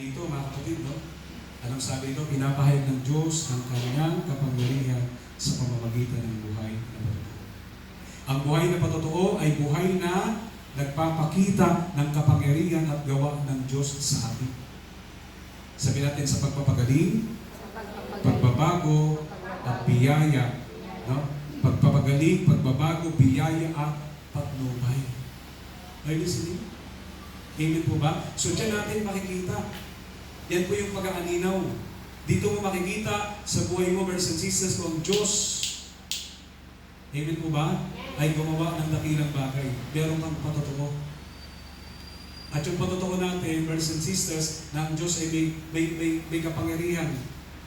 Dito mga kapatid, no? Anong sabi dito? Pinapahayag ng Diyos ang kanyang kapangyarihan sa pamamagitan ng buhay na patotoo. Ang buhay na patotoo ay buhay na nagpapakita ng kapangyarihan at gawa ng Diyos sa atin. Sabi natin sa pagpapagaling, pagbabago, at biyaya. No? Pagpapagaling, pagbabago, biyaya, at patnubay. Are you listening? Amen po ba? So dyan natin makikita. Yan po yung pag-aaninaw. Dito mo makikita sa buhay mo, brothers and sisters, kung ang Diyos, amen po ba, ay gumawa ng dakilang bagay. Meron kang patotoo. At yung patotoo natin, brothers and sisters, na ang Diyos ay may kapangyarihan.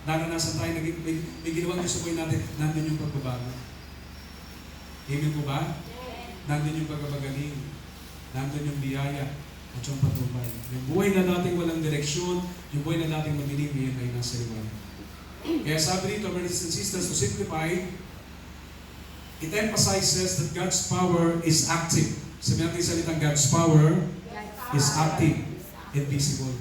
Naranasan tayo, may ginawang Diyos sa buhay natin, nandun yung pagbabago. Amen po ba? Nandun yung pagpapagaling. Nandun yung biyaya. At yung patnubay. Yung buhay na dating walang direksyon, yung buhay na dating madilim, yan ay nasa liwanag. Kaya sabi dito, brothers and sisters, to simplify, it emphasizes that God's power is active. Sabi natin salitang God's power is active and visible.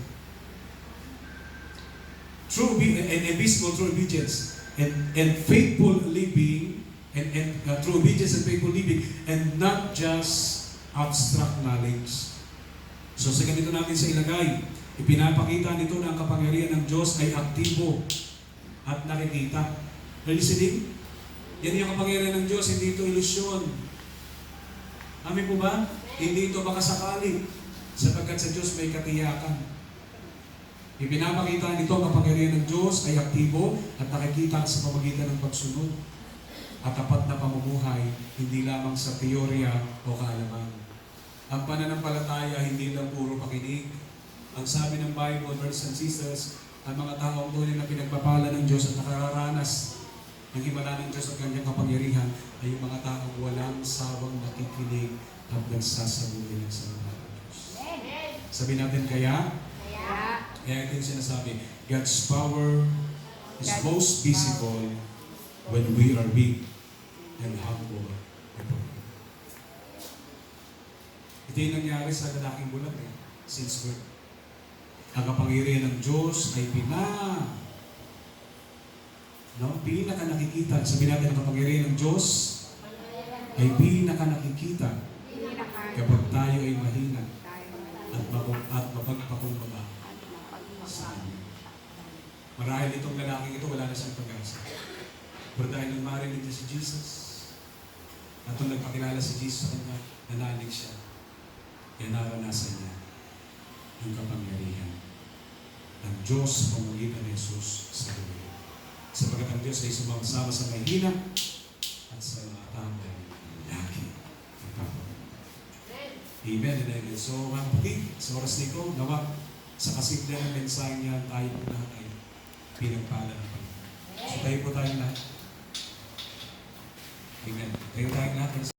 And visible through obedience and faithful living and through obedience and faithful living and not just abstract knowledge. So sa ganito natin sa ilagay, ipinapakita nito na ang kapangyarihan ng Diyos ay aktibo at nakikita. Listening? Yan yung kapangyarihan ng Diyos, hindi ito ilusyon. Amin po ba? Hindi ito baka sakali, sapagkat sa Diyos may katiyakan. Ipinapakita nito ang kapangyarihan ng Diyos ay aktibo at nakikita sa pamagitan ng pagsunod at tapat na pamumuhay, hindi lamang sa teorya o kaalaman. Ang pananampalataya, hindi lang puro pakinig. Ang sabi ng Bible, brothers and sisters, ang mga taong tunay na pinagpapala ng Diyos at nakararanas ng himala ng Diyos at kanyang kapangyarihan ay yung mga taong walang sawang nakikinig at nagsasabuhay ng salita ng Diyos. Sabi natin kaya ito yung sinasabi, God's power is most visible when we are weak and humble. Ito yung nangyari sa lalaking bulag since birth. Ang kapangyarihan ng Diyos ay pinaka nakikita. Sabi natin, ang kapangyarihan ng Diyos ay pinaka nakikita kapag tayo ay mahina at mapagpakumbaba sa Kanya. Marahil itong lalaking ito, wala na siyang pag-asa. Pero dahil nang marinig niya si Jesus, at nung nagpakilala si Jesus sa kanya, nanalig siya. Kaya naranasan niya yung kapangyarihan ng Diyos sa pamamagitan ni Jesus sa buhay. Sapagkat ang Diyos ay sumasama sa mahina at sa mga taong lagi. Amen and amen. So, mga kapatid, sa oras nito, nawa sa kasimple ng mensahe niya, tayo po lahat ay pinagpala ng Panginoon. So, tayo po tayong lahat. Amen. Tayo tayong lahat.